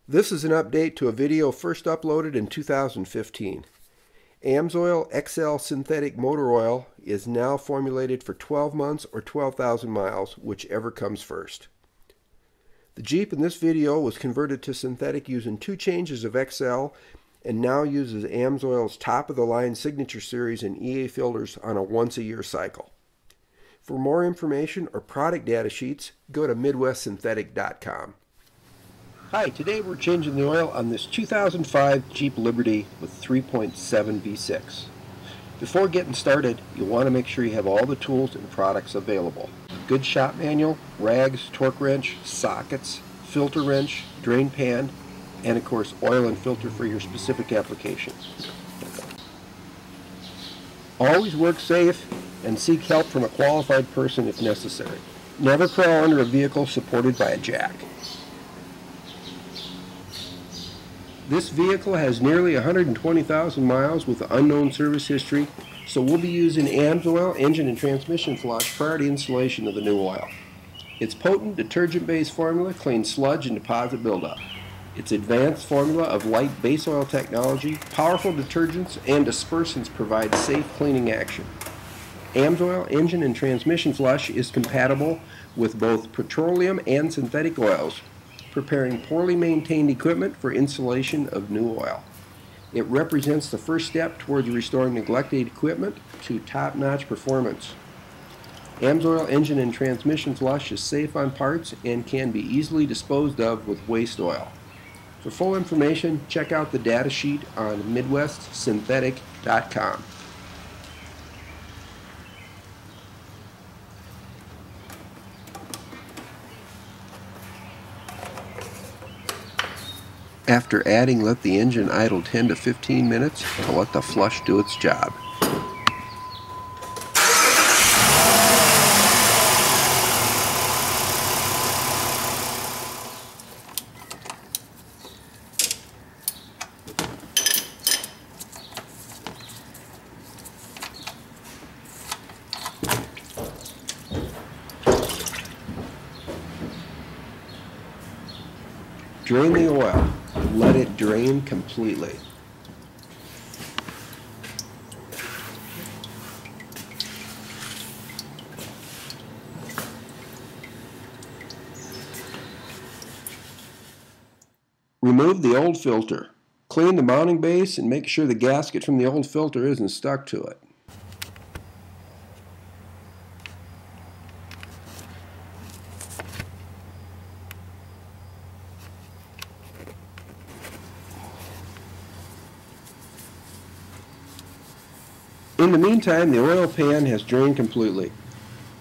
This is an update to a video first uploaded in 2015. AMSOIL XL Synthetic Motor Oil is now formulated for 12 months or 12,000 miles, whichever comes first. The Jeep in this video was converted to synthetic using 2 changes of XL and now uses AMSOIL's top-of-the-line Signature Series and EA filters on a once-a-year cycle. For more information or product data sheets, go to MidwestSynthetic.com. Hi, today we're changing the oil on this 2005 Jeep Liberty with 3.7 V6. Before getting started, you'll want to make sure you have all the tools and products available. Good shop manual, rags, torque wrench, sockets, filter wrench, drain pan, and of course oil and filter for your specific application. Always work safe and seek help from a qualified person if necessary. Never crawl under a vehicle supported by a jack. This vehicle has nearly 120,000 miles with unknown service history, so we'll be using AMSOIL engine and transmission flush prior to installation of the new oil. Its potent detergent-based formula cleans sludge and deposit buildup. Its advanced formula of light base oil technology, powerful detergents, and dispersants provide safe cleaning action. AMSOIL engine and transmission flush is compatible with both petroleum and synthetic oils, preparing poorly maintained equipment for installation of new oil. It represents the first step towards restoring neglected equipment to top-notch performance. AMSOIL engine and transmission flush is safe on parts and can be easily disposed of with waste oil. For full information, check out the data sheet on MidwestSynthetic.com. After adding, let the engine idle 10 to 15 minutes to let the flush do its job. Drain the oil. Let it drain completely. Remove the old filter. Clean the mounting base and make sure the gasket from the old filter isn't stuck to it. In the meantime, the oil pan has drained completely.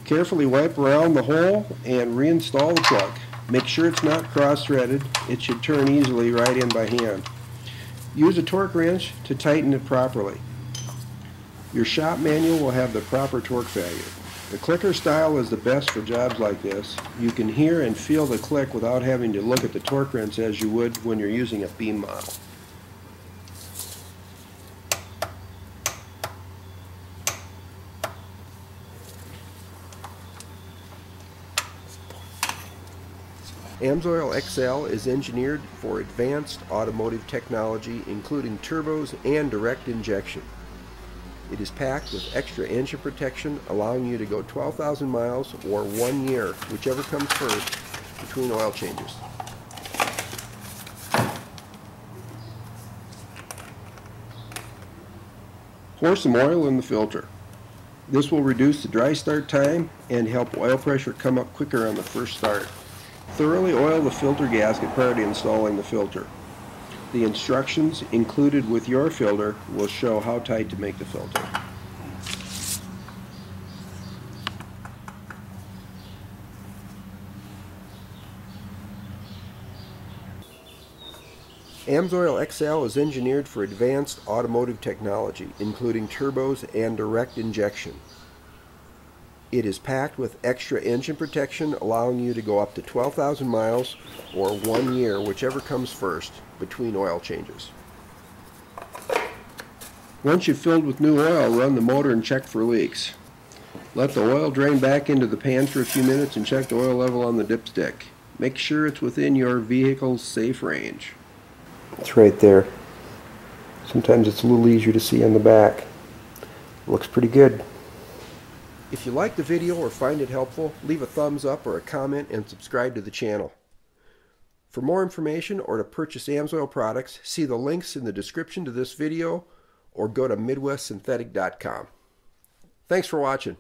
Carefully wipe around the hole and reinstall the plug. Make sure it's not cross-threaded. It should turn easily right in by hand. Use a torque wrench to tighten it properly. Your shop manual will have the proper torque value. The clicker style is the best for jobs like this. You can hear and feel the click without having to look at the torque wrench as you would when you're using a beam model. AMSOIL XL is engineered for advanced automotive technology, including turbos and direct injection. It is packed with extra engine protection, allowing you to go 12,000 miles or 1 year, whichever comes first, between oil changes. Pour some oil in the filter. This will reduce the dry start time and help oil pressure come up quicker on the first start. Thoroughly oil the filter gasket prior to installing the filter. The instructions included with your filter will show how tight to make the filter. AMSOIL XL is engineered for advanced automotive technology, including turbos and direct injection. It is packed with extra engine protection, allowing you to go up to 12,000 miles or 1 year, whichever comes first, between oil changes. Once you've filled with new oil, run the motor and check for leaks. Let the oil drain back into the pan for a few minutes and check the oil level on the dipstick. Make sure it's within your vehicle's safe range. It's right there. Sometimes it's a little easier to see on the back. Looks pretty good. If you like the video or find it helpful, leave a thumbs up or a comment and subscribe to the channel. For more information or to purchase AMSOIL products, see the links in the description to this video or go to MidwestSynthetic.com. Thanks for watching.